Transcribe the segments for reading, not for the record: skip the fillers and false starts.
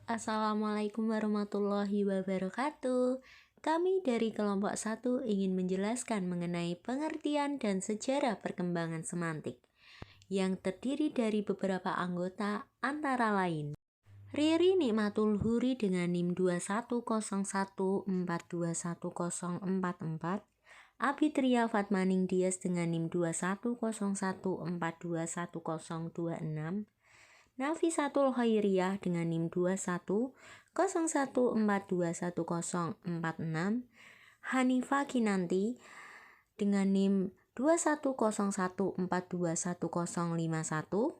Assalamualaikum warahmatullahi wabarakatuh. Kami dari kelompok 1 ingin menjelaskan mengenai pengertian dan sejarah perkembangan semantik yang terdiri dari beberapa anggota antara lain Riri Nikmatul Huri dengan NIM 2101421044, Abitria Fatmaning Dias dengan NIM 2101421026, Nafisatul Khairiyah dengan NIM 2101421046, Hanifa Kinanti dengan NIM 2101421051,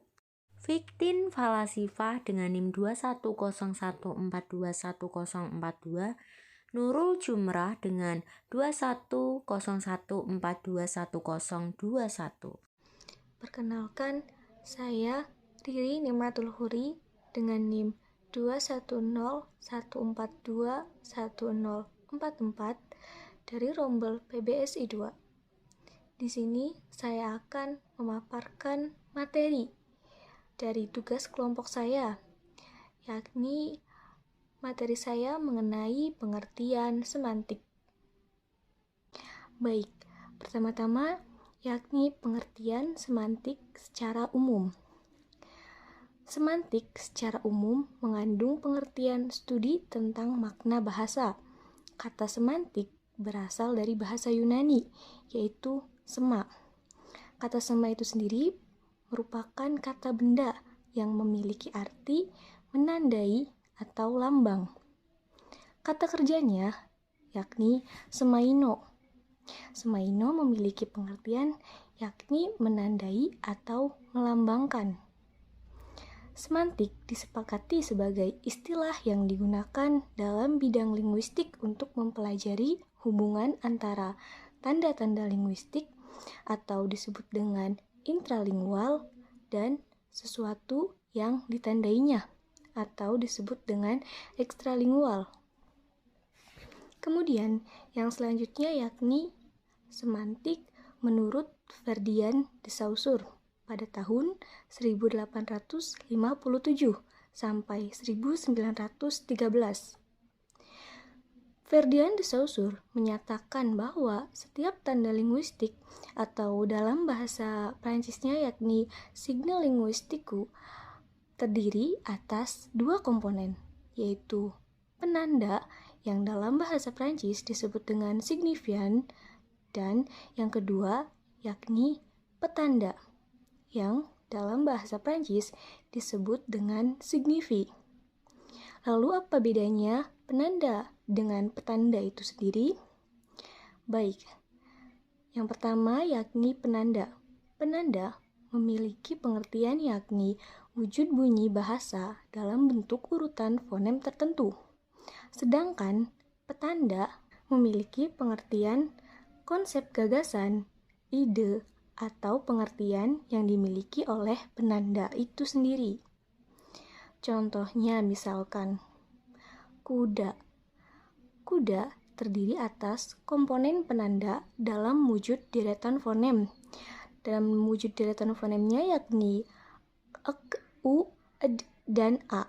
Fiktin Falasifah dengan NIM 2101421042, Nurul Jumrah dengan 2101421021. Perkenalkan, saya Riri Nikmatul Huri dengan NIM 21014211044 dari Rombel PBSI 2. Di sini saya akan memaparkan materi dari tugas kelompok saya, yakni materi saya mengenai pengertian semantik. Baik, pertama-tama yakni pengertian semantik secara umum. Semantik secara umum mengandung pengertian studi tentang makna bahasa. Kata semantik berasal dari bahasa Yunani, yaitu sema. Kata sema itu sendiri merupakan kata benda yang memiliki arti menandai atau lambang. Kata kerjanya yakni semaino. Semaino memiliki pengertian yakni menandai atau melambangkan. Semantik disepakati sebagai istilah yang digunakan dalam bidang linguistik untuk mempelajari hubungan antara tanda-tanda linguistik atau disebut dengan intralingual dan sesuatu yang ditandainya atau disebut dengan ekstralingual. Kemudian yang selanjutnya yakni semantik menurut Ferdinand de Saussure pada tahun 1857 sampai 1913. Ferdinand de Saussure menyatakan bahwa setiap tanda linguistik atau dalam bahasa Prancisnya yakni signe linguistiku terdiri atas dua komponen, yaitu penanda yang dalam bahasa Prancis disebut dengan signifiant, dan yang kedua yakni petanda yang dalam bahasa Prancis disebut dengan signifi. Lalu apa bedanya penanda dengan petanda itu sendiri? Baik, yang pertama yakni penanda. Penanda memiliki pengertian yakni wujud bunyi bahasa dalam bentuk urutan fonem tertentu. Sedangkan petanda memiliki pengertian konsep gagasan, ide, atau pengertian yang dimiliki oleh penanda itu sendiri. Contohnya misalkan, kuda. Kuda terdiri atas komponen penanda dalam wujud deretan fonem. Dalam wujud deretan fonemnya yakni ek, u, ed, dan a.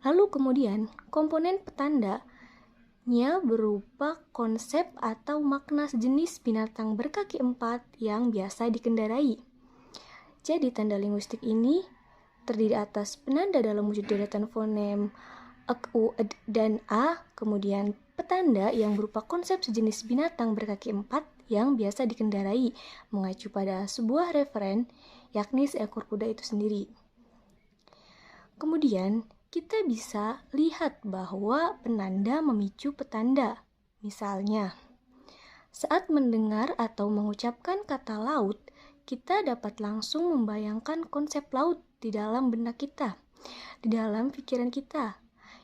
Lalu kemudian komponen petanda berupa konsep atau makna sejenis binatang berkaki 4 yang biasa dikendarai. Jadi tanda linguistik ini terdiri atas penanda dalam wujud deretan fonem ek, u, ed, dan a, kemudian petanda yang berupa konsep sejenis binatang berkaki 4 yang biasa dikendarai, mengacu pada sebuah referen, yakni seekor kuda itu sendiri. Kemudian kita bisa lihat bahwa penanda memicu petanda. Misalnya, saat mendengar atau mengucapkan kata laut, kita dapat langsung membayangkan konsep laut di dalam benak kita, di dalam pikiran kita,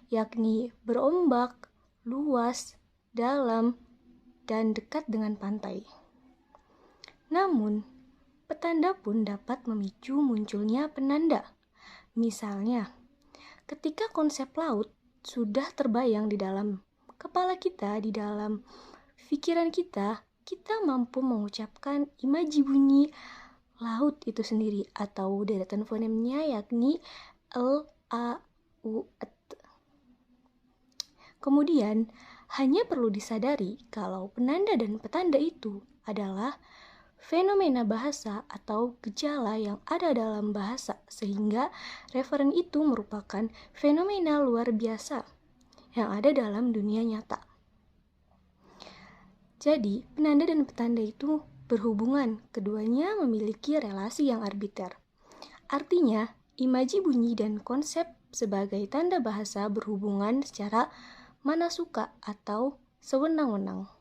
yakni berombak, luas, dalam, dan dekat dengan pantai. Namun, petanda pun dapat memicu munculnya penanda. Misalnya, ketika konsep laut sudah terbayang di dalam kepala kita, di dalam pikiran kita, kita mampu mengucapkan imaji bunyi laut itu sendiri atau deretan fonemnya yakni L, A, U, E, Kemudian, hanya perlu disadari kalau penanda dan petanda itu adalah fenomena bahasa atau gejala yang ada dalam bahasa, sehingga referen itu merupakan fenomena luar biasa yang ada dalam dunia nyata. Jadi, penanda dan petanda itu berhubungan, keduanya memiliki relasi yang arbiter. Artinya, imaji bunyi dan konsep sebagai tanda bahasa berhubungan secara mana suka atau sewenang-wenang.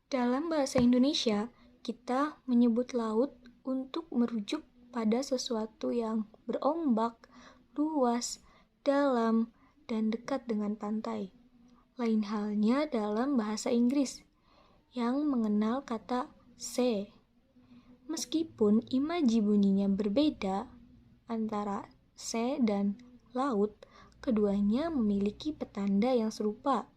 Dalam bahasa Indonesia, kita menyebut laut untuk merujuk pada sesuatu yang berombak, luas, dalam, dan dekat dengan pantai. Lain halnya dalam bahasa Inggris yang mengenal kata sea. Meskipun imaji bunyinya berbeda antara sea dan laut, keduanya memiliki petanda yang serupa,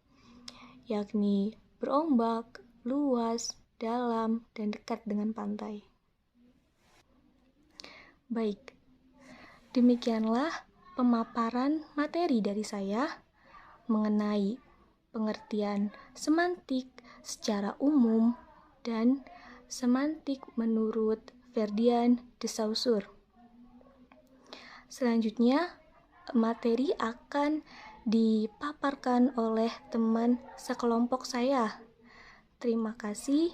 yakni berombak, luas, dalam, dan dekat dengan pantai. Baik, demikianlah pemaparan materi dari saya mengenai pengertian semantik secara umum dan semantik menurut Ferdian de Saussure. Selanjutnya, materi akan dipaparkan oleh teman sekelompok saya. Terima kasih,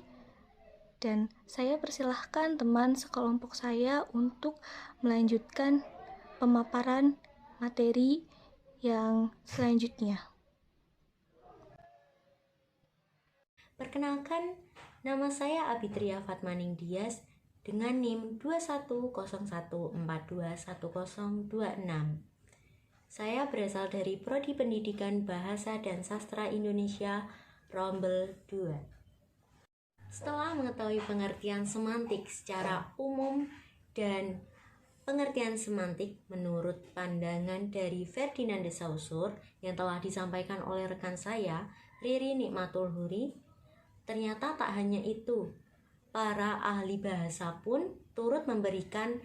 dan saya persilahkan teman sekelompok saya untuk melanjutkan pemaparan materi yang selanjutnya. Perkenalkan, nama saya Abitria Fatmaning Dias dengan NIM 2101421026. Saya berasal dari Prodi Pendidikan Bahasa dan Sastra Indonesia Rombel 2. Setelah mengetahui pengertian semantik secara umum dan pengertian semantik menurut pandangan dari Ferdinand de Saussure yang telah disampaikan oleh rekan saya, Riri Nikmatul Huri, ternyata tak hanya itu, para ahli bahasa pun turut memberikan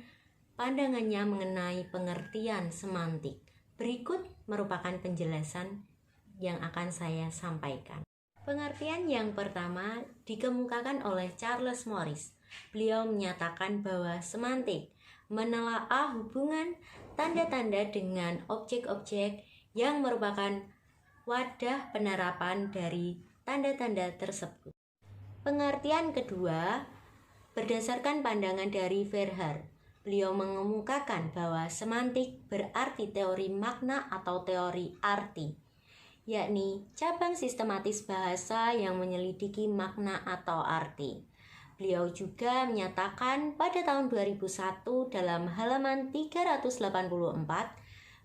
pandangannya mengenai pengertian semantik. Berikut merupakan penjelasan yang akan saya sampaikan. Pengertian yang pertama dikemukakan oleh Charles Morris. Beliau menyatakan bahwa semantik menelaah hubungan tanda-tanda dengan objek-objek yang merupakan wadah penerapan dari tanda-tanda tersebut. Pengertian kedua berdasarkan pandangan dari Verhaer. Beliau mengemukakan bahwa semantik berarti teori makna atau teori arti, yakni cabang sistematis bahasa yang menyelidiki makna atau arti. Beliau juga menyatakan pada tahun 2001 dalam halaman 384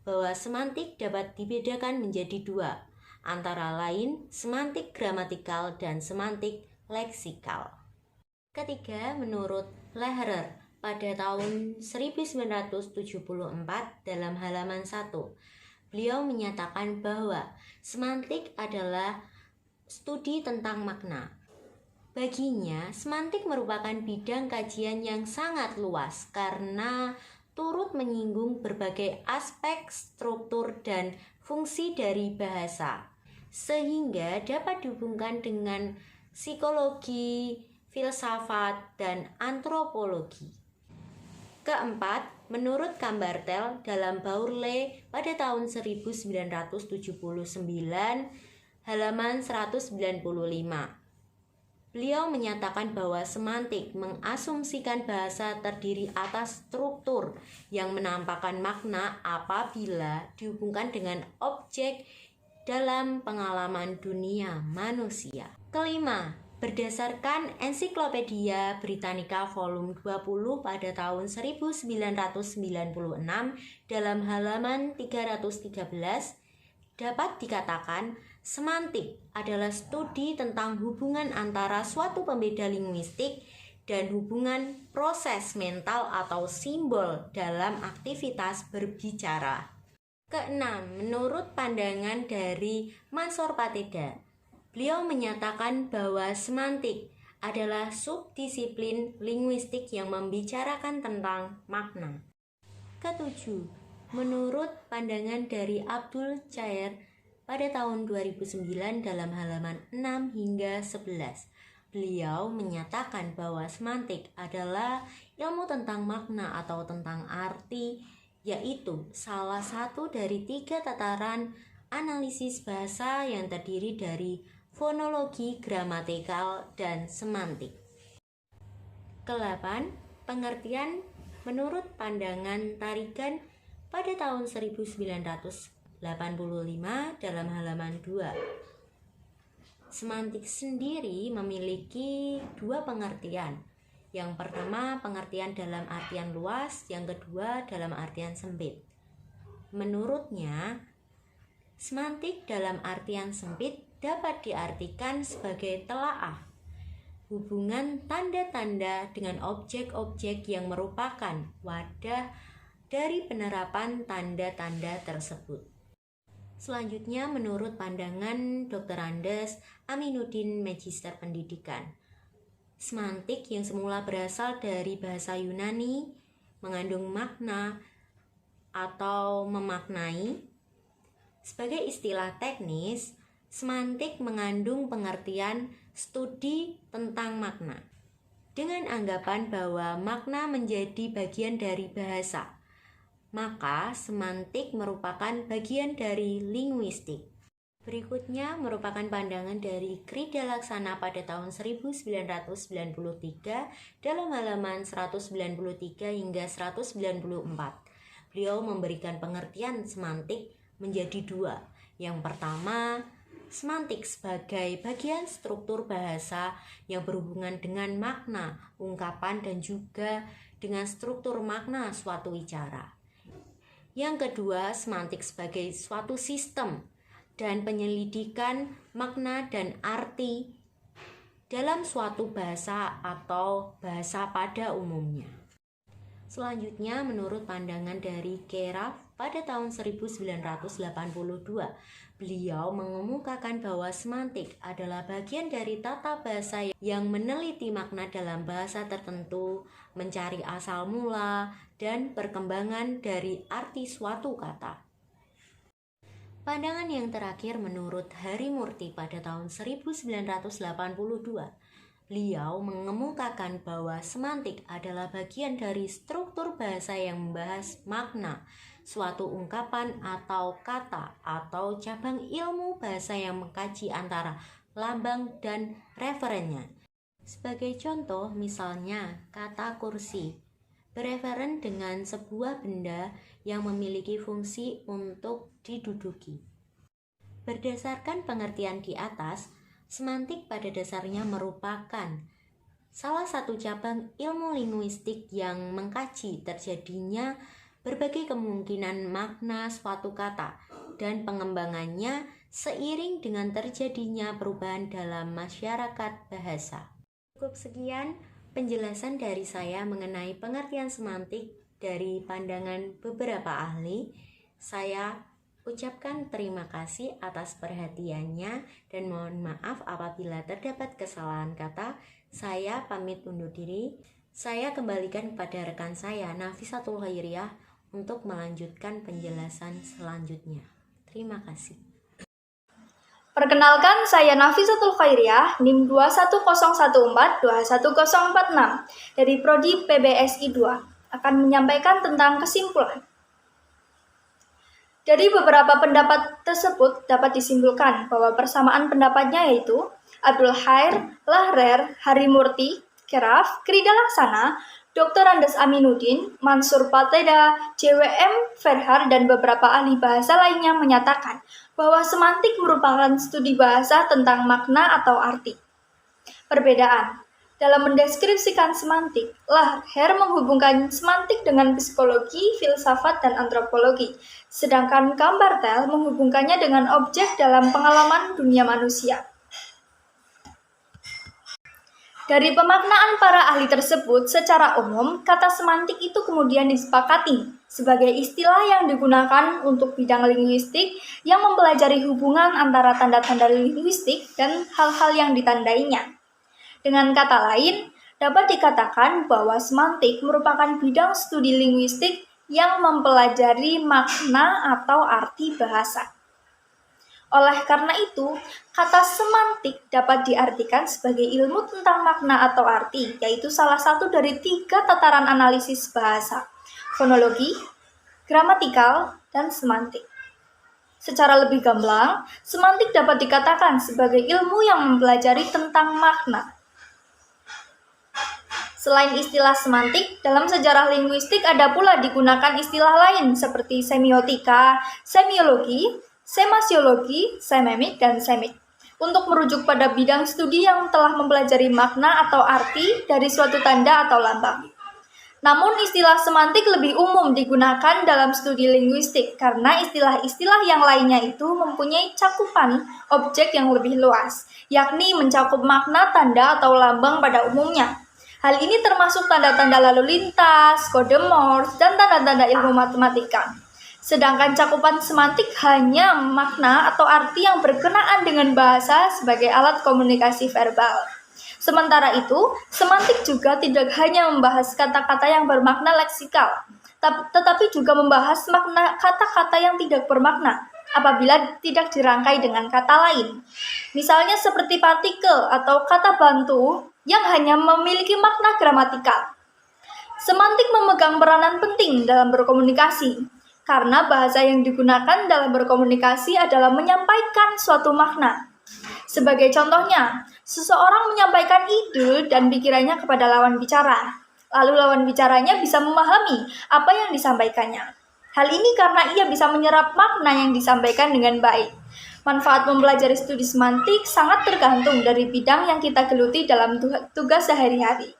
bahwa semantik dapat dibedakan menjadi dua, antara lain semantik gramatikal dan semantik leksikal. Ketiga, menurut Lehrer pada tahun 1974 dalam halaman 1, beliau menyatakan bahwa semantik adalah studi tentang makna. Baginya, semantik merupakan bidang kajian yang sangat luas karena turut menyinggung berbagai aspek, struktur, dan fungsi dari bahasa, sehingga dapat dihubungkan dengan psikologi, filsafat, dan antropologi. Keempat, menurut Cambertel dalam Bourle pada tahun 1979 halaman 195, beliau menyatakan bahwa semantik mengasumsikan bahasa terdiri atas struktur yang menampakkan makna apabila dihubungkan dengan objek dalam pengalaman dunia manusia. Kelima, berdasarkan Ensiklopedia Britannica volume 20 pada tahun 1996 dalam halaman 313, dapat dikatakan semantik adalah studi tentang hubungan antara suatu pembeda linguistik dan hubungan proses mental atau simbol dalam aktivitas berbicara. Keenam, menurut pandangan dari Mansor Pateda, beliau menyatakan bahwa semantik adalah subdisiplin linguistik yang membicarakan tentang makna. Ketujuh, menurut pandangan dari Abdul Chair, pada tahun 2009 dalam halaman 6 hingga 11. Beliau menyatakan bahwa semantik adalah ilmu tentang makna atau tentang arti, yaitu salah satu dari 3 tataran analisis bahasa yang terdiri dari fonologi, gramatikal, dan semantik. Ke-8, pengertian menurut pandangan Tarigan pada tahun 1985 dalam halaman 2. Semantik sendiri memiliki 2 pengertian. Yang pertama, pengertian dalam artian luas, yang kedua dalam artian sempit. Menurutnya, semantik dalam artian sempit dapat diartikan sebagai telaah, hubungan tanda-tanda dengan objek-objek yang merupakan wadah dari penerapan tanda-tanda tersebut. Selanjutnya, menurut pandangan Dr. Andes Aminuddin, Magister Pendidikan, semantik yang semula berasal dari bahasa Yunani mengandung makna atau memaknai. Sebagai istilah teknis, semantik mengandung pengertian studi tentang makna, dengan anggapan bahwa makna menjadi bagian dari bahasa. Maka semantik merupakan bagian dari linguistik. Berikutnya merupakan pandangan dari Krida Laksana pada tahun 1993 dalam halaman 193 hingga 194. Beliau memberikan pengertian semantik menjadi 2. Yang pertama, semantik sebagai bagian struktur bahasa yang berhubungan dengan makna, ungkapan, dan juga dengan struktur makna suatu wicara. Yang kedua, semantik sebagai suatu sistem dan penyelidikan makna dan arti dalam suatu bahasa atau bahasa pada umumnya. Selanjutnya, menurut pandangan dari Keraf pada tahun 1982, beliau mengemukakan bahwa semantik adalah bagian dari tata bahasa yang meneliti makna dalam bahasa tertentu, mencari asal mula dan perkembangan dari arti suatu kata. Pandangan yang terakhir menurut Harimurti pada tahun 1982, beliau mengemukakan bahwa semantik adalah bagian dari struktur bahasa yang membahas makna suatu ungkapan atau kata atau cabang ilmu bahasa yang mengkaji antara lambang dan referennya. Sebagai contoh, misalnya kata kursi bereferen dengan sebuah benda yang memiliki fungsi untuk diduduki. Berdasarkan pengertian di atas, semantik pada dasarnya merupakan salah satu cabang ilmu linguistik yang mengkaji terjadinya berbagai kemungkinan makna suatu kata dan pengembangannya seiring dengan terjadinya perubahan dalam masyarakat bahasa. Cukup sekian penjelasan dari saya mengenai pengertian semantik dari pandangan beberapa ahli. Saya ucapkan terima kasih atas perhatiannya dan mohon maaf apabila terdapat kesalahan kata. Saya pamit undur diri. Saya kembalikan kepada rekan saya, Nafisatul Khairiyah, untuk melanjutkan penjelasan selanjutnya. Terima kasih. Perkenalkan, saya Nafisatul Khairiyah, NIM 21014-21046 dari Prodi PBSI 2, akan menyampaikan tentang kesimpulan. Dari beberapa pendapat tersebut dapat disimpulkan bahwa persamaan pendapatnya yaitu Abdul Khair, Lahrer, Harimurti, Keraf, Krida Laksana, Dr. Andes Aminuddin, Mansur Pateda, JWM Ferhar, dan beberapa ahli bahasa lainnya menyatakan bahwa semantik merupakan studi bahasa tentang makna atau arti. Perbedaan dalam mendeskripsikan semantik, Lahrer menghubungkan semantik dengan psikologi, filsafat, dan antropologi, sedangkan Cambertel menghubungkannya dengan objek dalam pengalaman dunia manusia. Dari pemaknaan para ahli tersebut, secara umum, kata semantik itu kemudian disepakati sebagai istilah yang digunakan untuk bidang linguistik yang mempelajari hubungan antara tanda-tanda linguistik dan hal-hal yang ditandainya. Dengan kata lain, dapat dikatakan bahwa semantik merupakan bidang studi linguistik yang mempelajari makna atau arti bahasa. Oleh karena itu, kata semantik dapat diartikan sebagai ilmu tentang makna atau arti, yaitu salah satu dari 3 tataran analisis bahasa: fonologi, gramatikal, dan semantik. Secara lebih gamblang, semantik dapat dikatakan sebagai ilmu yang mempelajari tentang makna. Selain istilah semantik, dalam sejarah linguistik ada pula digunakan istilah lain seperti semiotika, semiologi, semasiologi, sememik, dan semik untuk merujuk pada bidang studi yang telah mempelajari makna atau arti dari suatu tanda atau lambang. Namun istilah semantik lebih umum digunakan dalam studi linguistik karena istilah-istilah yang lainnya itu mempunyai cakupan objek yang lebih luas, yakni mencakup makna tanda atau lambang pada umumnya. Hal ini termasuk tanda-tanda lalu lintas, kode Morse, dan tanda-tanda ilmu matematika. Sedangkan cakupan semantik hanya makna atau arti yang berkenaan dengan bahasa sebagai alat komunikasi verbal. Sementara itu, semantik juga tidak hanya membahas kata-kata yang bermakna leksikal, tetapi juga membahas makna kata-kata yang tidak bermakna apabila tidak dirangkai dengan kata lain. Misalnya seperti partikel atau kata bantu yang hanya memiliki makna gramatikal. Semantik memegang peranan penting dalam berkomunikasi, karena bahasa yang digunakan dalam berkomunikasi adalah menyampaikan suatu makna. Sebagai contohnya, seseorang menyampaikan ide dan pikirannya kepada lawan bicara, lalu lawan bicaranya bisa memahami apa yang disampaikannya. Hal ini karena ia bisa menyerap makna yang disampaikan dengan baik. Manfaat mempelajari studi semantik sangat tergantung dari bidang yang kita geluti dalam tugas sehari-hari.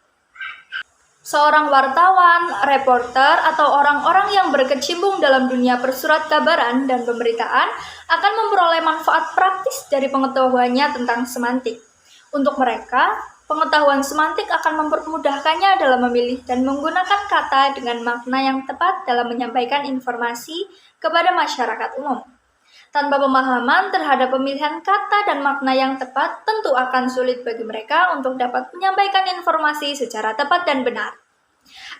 Seorang wartawan, reporter, atau orang-orang yang berkecimpung dalam dunia persurat kabaran dan pemberitaan akan memperoleh manfaat praktis dari pengetahuannya tentang semantik. Untuk mereka, pengetahuan semantik akan mempermudahkannya dalam memilih dan menggunakan kata dengan makna yang tepat dalam menyampaikan informasi kepada masyarakat umum. Tanpa pemahaman terhadap pemilihan kata dan makna yang tepat, tentu akan sulit bagi mereka untuk dapat menyampaikan informasi secara tepat dan benar.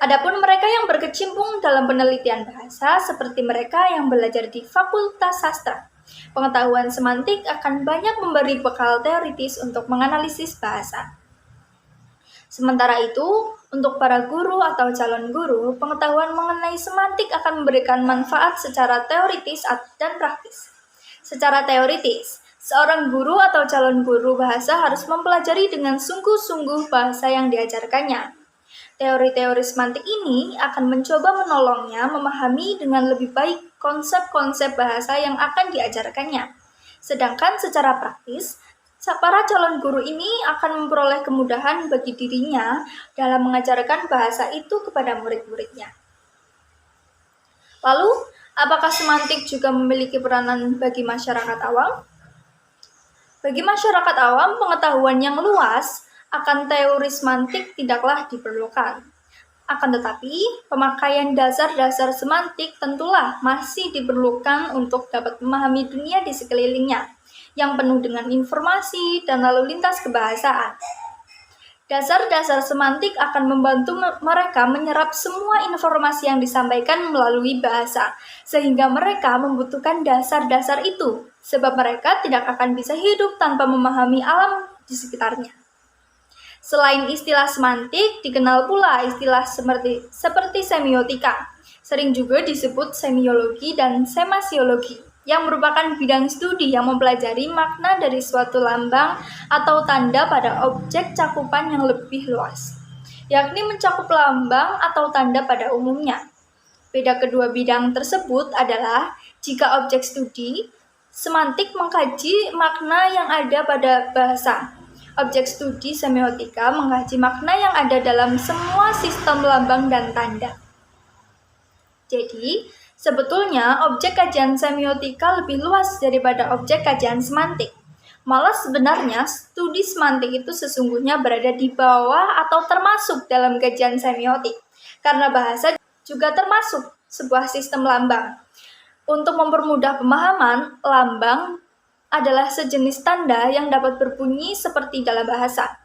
Adapun mereka yang berkecimpung dalam penelitian bahasa, seperti mereka yang belajar di Fakultas Sastra, pengetahuan semantik akan banyak memberi bekal teoritis untuk menganalisis bahasa. Sementara itu, untuk para guru atau calon guru, pengetahuan mengenai semantik akan memberikan manfaat secara teoritis dan praktis. Secara teoritis, seorang guru atau calon guru bahasa harus mempelajari dengan sungguh-sungguh bahasa yang diajarkannya. Teori-teori semantik ini akan mencoba menolongnya memahami dengan lebih baik konsep-konsep bahasa yang akan diajarkannya. Sedangkan secara praktis, para calon guru ini akan memperoleh kemudahan bagi dirinya dalam mengajarkan bahasa itu kepada murid-muridnya. Lalu, apakah semantik juga memiliki peranan bagi masyarakat awam? Bagi masyarakat awam, pengetahuan yang luas akan teori semantik tidaklah diperlukan. Akan tetapi, pemakaian dasar-dasar semantik tentulah masih diperlukan untuk dapat memahami dunia di sekelilingnya, yang penuh dengan informasi dan lalu lintas kebahasaan. Dasar-dasar semantik akan membantu mereka menyerap semua informasi yang disampaikan melalui bahasa, sehingga mereka membutuhkan dasar-dasar itu, sebab mereka tidak akan bisa hidup tanpa memahami alam di sekitarnya. Selain istilah semantik, dikenal pula istilah seperti semiotika, sering juga disebut semiologi dan semasiologi, yang merupakan bidang studi yang mempelajari makna dari suatu lambang atau tanda pada objek cakupan yang lebih luas, yakni mencakup lambang atau tanda pada umumnya. Beda kedua bidang tersebut adalah jika objek studi semantik mengkaji makna yang ada pada bahasa. Objek studi semiotika mengkaji makna yang ada dalam semua sistem lambang dan tanda. Jadi, sebetulnya objek kajian semiotika lebih luas daripada objek kajian semantik. Malah sebenarnya studi semantik itu sesungguhnya berada di bawah atau termasuk dalam kajian semiotik, karena bahasa juga termasuk sebuah sistem lambang. Untuk mempermudah pemahaman, lambang adalah sejenis tanda yang dapat berbunyi seperti dalam bahasa.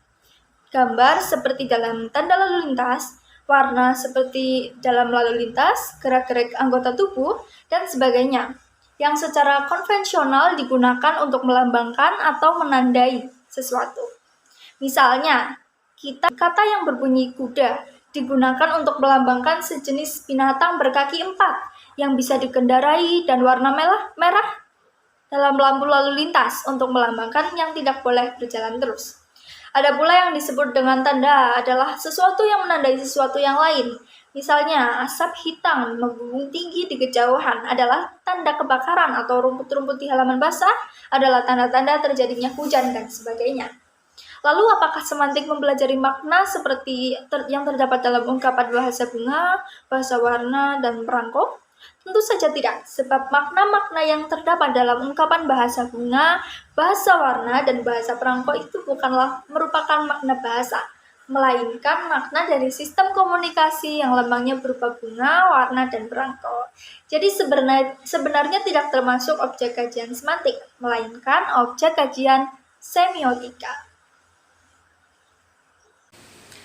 Gambar seperti dalam tanda lalu lintas, warna seperti dalam lalu lintas, gerak-gerik anggota tubuh, dan sebagainya. yang secara konvensional digunakan untuk melambangkan atau menandai sesuatu. Misalnya, kata yang berbunyi kuda digunakan untuk melambangkan sejenis binatang berkaki 4 yang bisa dikendarai dan warna merah dalam lampu lalu lintas untuk melambangkan yang tidak boleh berjalan terus. Ada pula yang disebut dengan tanda adalah sesuatu yang menandai sesuatu yang lain. Misalnya, asap hitam membumbung tinggi di kejauhan adalah tanda kebakaran, atau rumput-rumput di halaman basah adalah tanda-tanda terjadinya hujan, dan sebagainya. Lalu, apakah semantik mempelajari makna seperti yang terdapat dalam ungkapan bahasa bunga, bahasa warna, dan perangko? Tentu saja tidak, sebab makna-makna yang terdapat dalam ungkapan bahasa bunga, bahasa warna, dan bahasa perangko itu bukanlah merupakan makna bahasa, melainkan makna dari sistem komunikasi yang lambangnya berupa bunga, warna, dan perangko. Jadi sebenarnya tidak termasuk objek kajian semantik, melainkan objek kajian semiotika.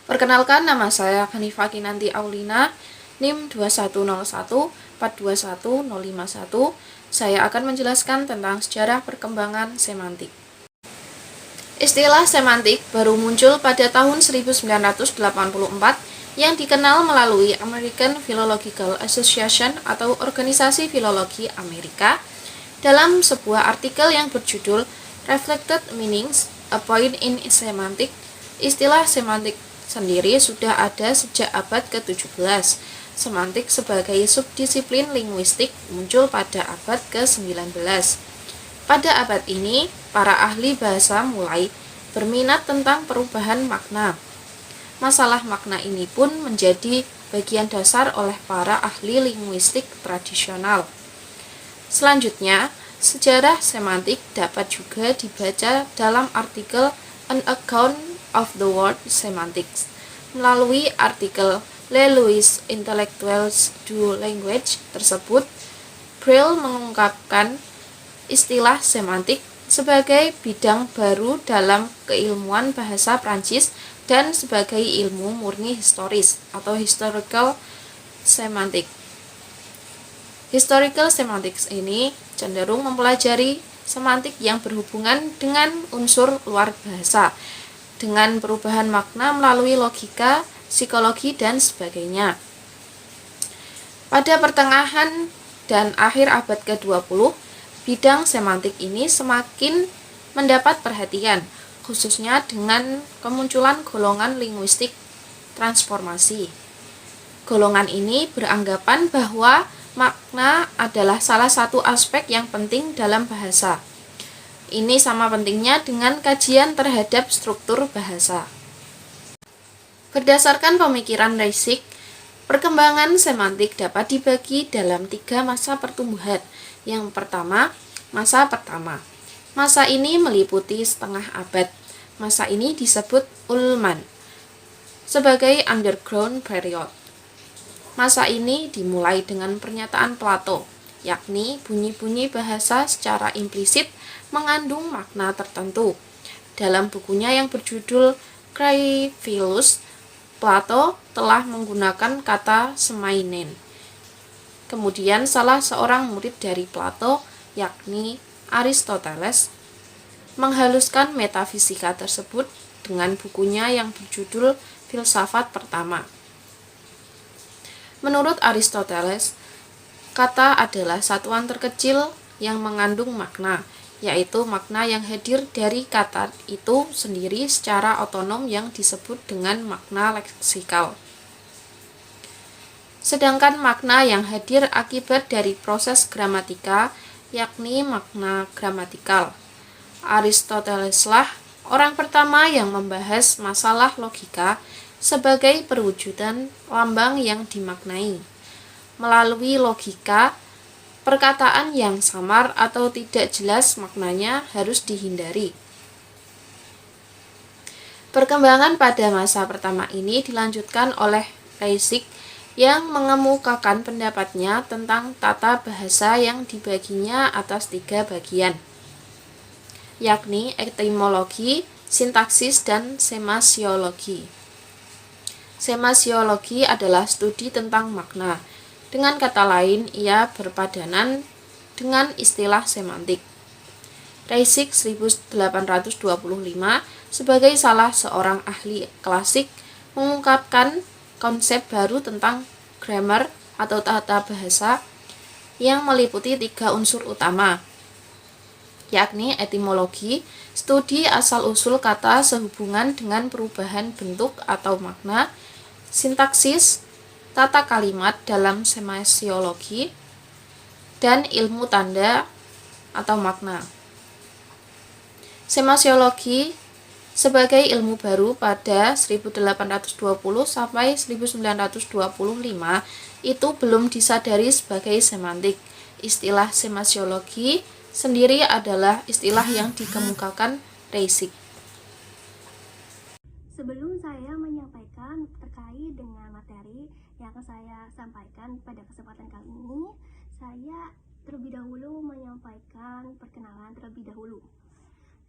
Perkenalkan, nama saya Hanifah Kinanti Aulina, NIM 2101421051. Saya akan menjelaskan tentang sejarah perkembangan semantik. Istilah semantik baru muncul pada tahun 1984 yang dikenal melalui American Philological Association atau Organisasi Filologi Amerika dalam sebuah artikel yang berjudul Reflected Meanings, A Point in Semantic. Istilah semantik sendiri sudah ada sejak abad ke-17. Semantik sebagai subdisiplin linguistik muncul pada abad ke-19. Pada abad ini, para ahli bahasa mulai berminat tentang perubahan makna. Masalah makna ini pun menjadi bagian dasar oleh para ahli linguistik tradisional. Selanjutnya, sejarah semantik dapat juga dibaca dalam artikel An Account of the Word Semantics. Melalui artikel Le Louis Intellectuals du Language tersebut, Brill mengungkapkan istilah semantik sebagai bidang baru dalam keilmuan bahasa Prancis dan sebagai ilmu murni historis atau historical semantic. Historical semantics ini cenderung mempelajari semantik yang berhubungan dengan unsur luar bahasa, dengan perubahan makna melalui logika, psikologi, dan sebagainya. Pada pertengahan dan akhir abad ke-20, bidang semantik ini semakin mendapat perhatian, khususnya dengan kemunculan golongan linguistik transformasi. Golongan ini beranggapan bahwa makna adalah salah satu aspek yang penting dalam bahasa. Ini sama pentingnya dengan kajian terhadap struktur bahasa. Berdasarkan pemikiran Reisig, perkembangan semantik dapat dibagi dalam 3 masa pertumbuhan. Yang pertama, masa pertama. Masa ini meliputi setengah abad. Masa ini disebut Ullmann sebagai underground period. Masa ini dimulai dengan pernyataan Plato, yakni bunyi-bunyi bahasa secara implisit mengandung makna tertentu. Dalam bukunya yang berjudul Cry Philus, Plato telah menggunakan kata semainen. Kemudian salah seorang murid dari Plato, yakni Aristoteles, menghaluskan metafisika tersebut dengan bukunya yang berjudul Filsafat Pertama. Menurut Aristoteles, kata adalah satuan terkecil yang mengandung makna, yaitu makna yang hadir dari kata itu sendiri secara otonom yang disebut dengan makna leksikal. Sedangkan makna yang hadir akibat dari proses gramatika, yakni makna gramatikal. Aristoteleslah orang pertama yang membahas masalah logika sebagai perwujudan lambang yang dimaknai. Melalui logika, perkataan yang samar atau tidak jelas maknanya harus dihindari. Perkembangan pada masa pertama ini dilanjutkan oleh Reisig yang mengemukakan pendapatnya tentang tata bahasa yang dibaginya atas 3 bagian, yakni etimologi, sintaksis, dan semasiologi. Semasiologi adalah studi tentang makna. Dengan kata lain, ia berpadanan dengan istilah semantik. Reisig 1825 sebagai salah seorang ahli klasik mengungkapkan konsep baru tentang grammar atau tata bahasa yang meliputi 3 unsur utama, yakni etimologi, studi asal-usul kata sehubungan dengan perubahan bentuk atau makna, sintaksis, tata kalimat dalam semasiologi, dan ilmu tanda atau makna. Semasiologi sebagai ilmu baru pada 1820 sampai 1925 itu belum disadari sebagai semantik. Istilah semasiologi sendiri adalah istilah yang dikemukakan Reisig. Sebelum saya menyampaikan terkait dengan materi yang akan saya sampaikan pada kesempatan kali ini, saya terlebih dahulu menyampaikan perkenalan terlebih dahulu.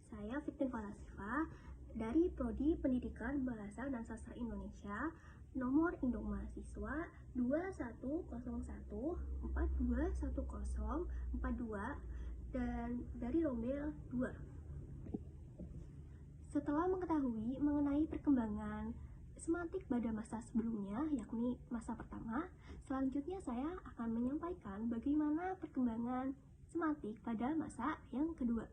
Saya Fitin Falasifa dari Prodi Pendidikan Bahasa dan Sastra Indonesia, nomor induk mahasiswa 2101421042 dan dari Rombel 2. Setelah mengetahui mengenai perkembangan semantik pada masa sebelumnya, yakni masa pertama, selanjutnya saya akan menyampaikan bagaimana perkembangan semantik pada masa yang kedua.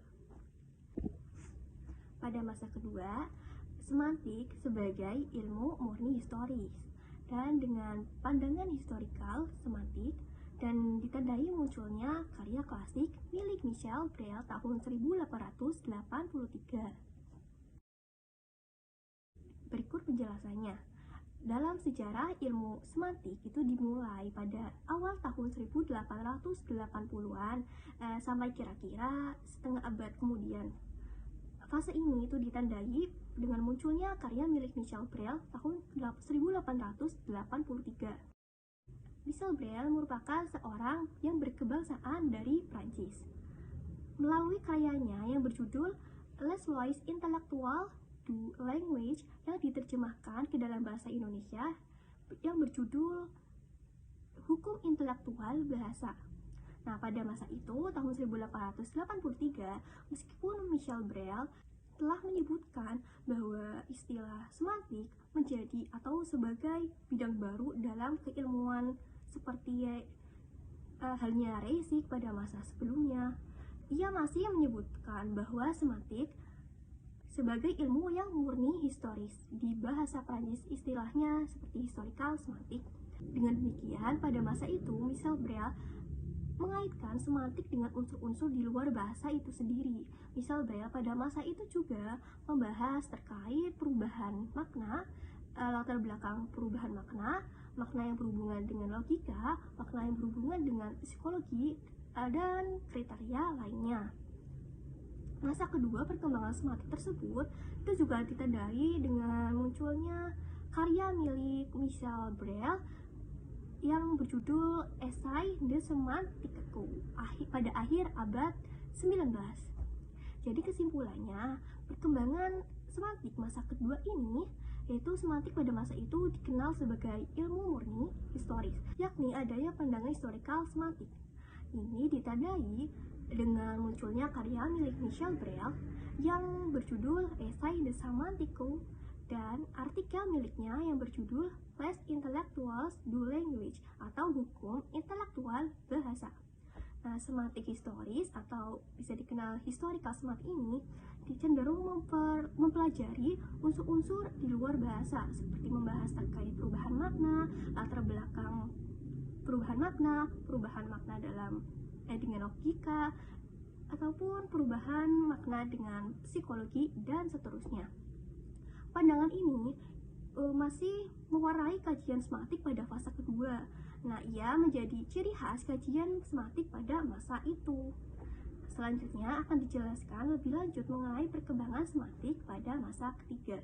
Pada masa kedua, semantik sebagai ilmu murni historis dan dengan pandangan historikal semantik dan ditandai munculnya karya klasik milik Michel Brel tahun 1883. Berikut penjelasannya. Dalam sejarah ilmu semantik itu dimulai pada awal tahun 1880-an sampai kira-kira setengah abad kemudian. Fase ini itu ditandai dengan munculnya karya milik Michel Brel tahun 1883. Michel Brel merupakan seorang yang berkebangsaan dari Prancis. Melalui karyanya yang berjudul Les Lois Intellectuelles du Language yang diterjemahkan ke dalam bahasa Indonesia yang berjudul Hukum Intelektual Bahasa. Nah, pada masa itu, tahun 1883, meskipun Michel Brel telah menyebutkan bahwa istilah semantik menjadi atau sebagai bidang baru dalam keilmuan seperti halnya Reisig pada masa sebelumnya, ia masih menyebutkan bahwa semantik sebagai ilmu yang murni historis. Di bahasa Prancis istilahnya seperti historical semantik. Dengan demikian, pada masa itu Michel Brel mengaitkan semantik dengan unsur-unsur di luar bahasa itu sendiri. Michel Brel pada masa itu juga membahas terkait perubahan makna, latar belakang perubahan makna, makna yang berhubungan dengan logika, makna yang berhubungan dengan psikologi, dan kriteria lainnya. Masa kedua perkembangan semantik tersebut itu juga ditandai dengan munculnya karya milik Michel Brel yang berjudul Essai de Semantique pada akhir abad 19. Jadi kesimpulannya, perkembangan semantik masa kedua ini yaitu semantik pada masa itu dikenal sebagai ilmu murni historis, yakni adanya pandangan historikal semantik. Ini ditandai dengan munculnya karya milik Michel Brel yang berjudul Essai de Semantique dan artikel miliknya yang berjudul Les Intellectuelles du Language atau Hukum Intelektual Bahasa. Nah, semantik historis atau bisa dikenal historical semantik ini cenderung mempelajari unsur-unsur di luar bahasa, seperti membahas terkait perubahan makna, latar belakang perubahan makna dalam dengan logika, ataupun perubahan makna dengan psikologi dan seterusnya. Pandangan ini masih mewarnai kajian semantik pada fase kedua. Nah, ia menjadi ciri khas kajian semantik pada masa itu. Selanjutnya akan dijelaskan lebih lanjut mengenai perkembangan semantik pada masa ketiga.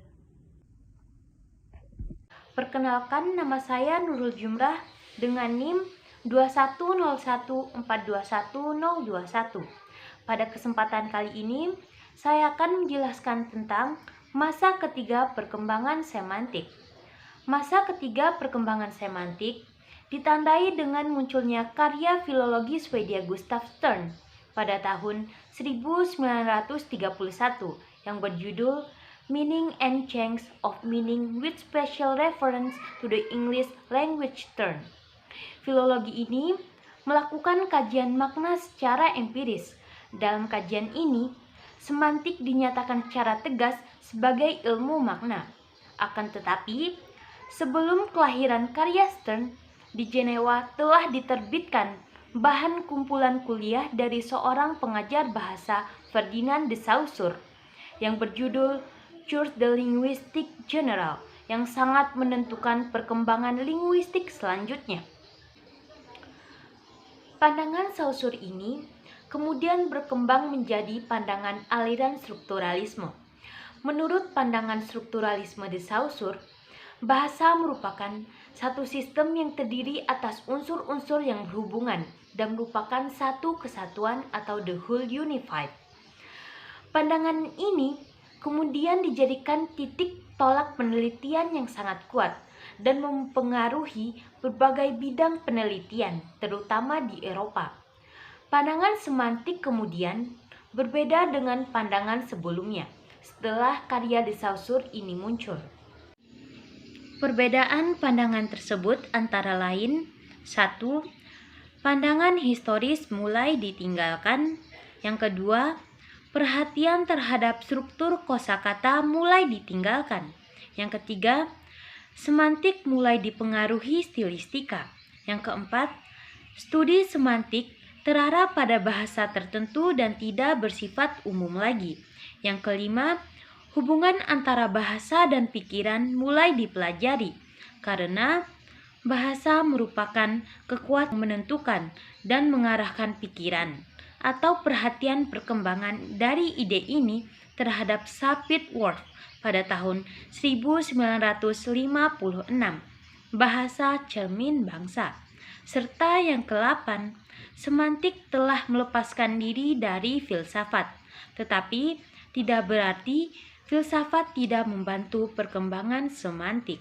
Perkenalkan, nama saya Nurul Jumrah dengan NIM 21014210021. Pada kesempatan kali ini, saya akan menjelaskan tentang masa ketiga perkembangan semantik. Masa ketiga perkembangan semantik ditandai dengan munculnya karya filologi Swedia Gustav Stern pada tahun 1931 yang berjudul Meaning and Change of Meaning with Special Reference to the English Language Stern. Filologi ini melakukan kajian makna secara empiris. Dalam kajian ini, semantik dinyatakan secara tegas sebagai ilmu makna. Akan tetapi, sebelum kelahiran karya Stern, di Jenewa telah diterbitkan bahan kumpulan kuliah dari seorang pengajar bahasa Ferdinand de Saussure yang berjudul Cours de Linguistique General yang sangat menentukan perkembangan linguistik selanjutnya. Pandangan Saussure ini kemudian berkembang menjadi pandangan aliran strukturalisme. Menurut pandangan strukturalisme de Saussure, bahasa merupakan satu sistem yang terdiri atas unsur-unsur yang berhubungan dan merupakan satu kesatuan atau the whole unified. Pandangan ini kemudian dijadikan titik tolak penelitian yang sangat kuat dan mempengaruhi berbagai bidang penelitian, terutama di Eropa. Pandangan semantik kemudian berbeda dengan pandangan sebelumnya setelah karya de Saussure ini muncul. Perbedaan pandangan tersebut antara lain: 1. Pandangan historis mulai ditinggalkan. Yang kedua, perhatian terhadap struktur kosakata mulai ditinggalkan. Yang ketiga, semantik mulai dipengaruhi stilistika. Yang keempat, studi semantik terarah pada bahasa tertentu dan tidak bersifat umum lagi. Yang kelima, hubungan antara bahasa dan pikiran mulai dipelajari karena bahasa merupakan kekuatan menentukan dan mengarahkan pikiran atau perhatian perkembangan dari ide ini terhadap Sapir-Whorf pada tahun 1956, bahasa cermin bangsa. Serta yang ke-8, semantik telah melepaskan diri dari filsafat, tetapi tidak berarti filsafat tidak membantu perkembangan semantik.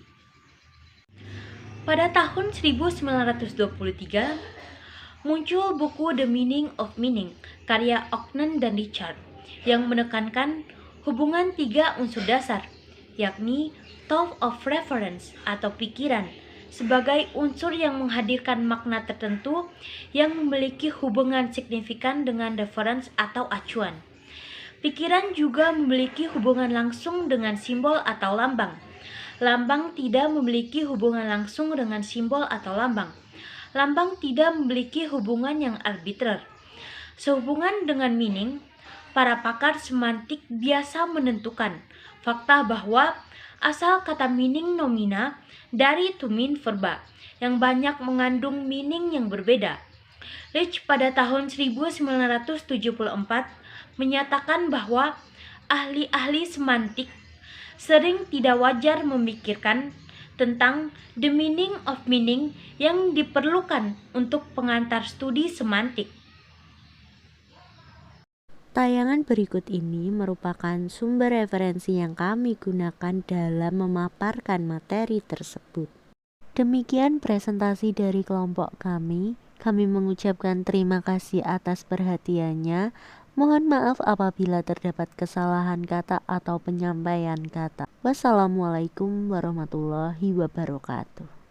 Pada tahun 1923, muncul buku The Meaning of Meaning, karya Ogden dan Richard, yang menekankan hubungan 3 unsur dasar, yakni thought of reference atau pikiran, sebagai unsur yang menghadirkan makna tertentu yang memiliki hubungan signifikan dengan reference atau acuan. Pikiran juga memiliki hubungan langsung dengan simbol atau lambang. Lambang tidak memiliki hubungan langsung dengan simbol atau lambang. Lambang tidak memiliki hubungan yang arbiter. Sehubungan dengan meaning, para pakar semantik biasa menentukan fakta bahwa asal kata meaning nomina dari to mean verba yang banyak mengandung meaning yang berbeda. Leach pada tahun 1974 menyatakan bahwa ahli-ahli semantik sering tidak wajar memikirkan tentang the meaning of meaning yang diperlukan untuk pengantar studi semantik. Tayangan berikut ini merupakan sumber referensi yang kami gunakan dalam memaparkan materi tersebut. Demikian presentasi dari kelompok kami. Kami mengucapkan terima kasih atas perhatiannya. Mohon maaf apabila terdapat kesalahan kata atau penyampaian kata. Wassalamualaikum warahmatullahi wabarakatuh.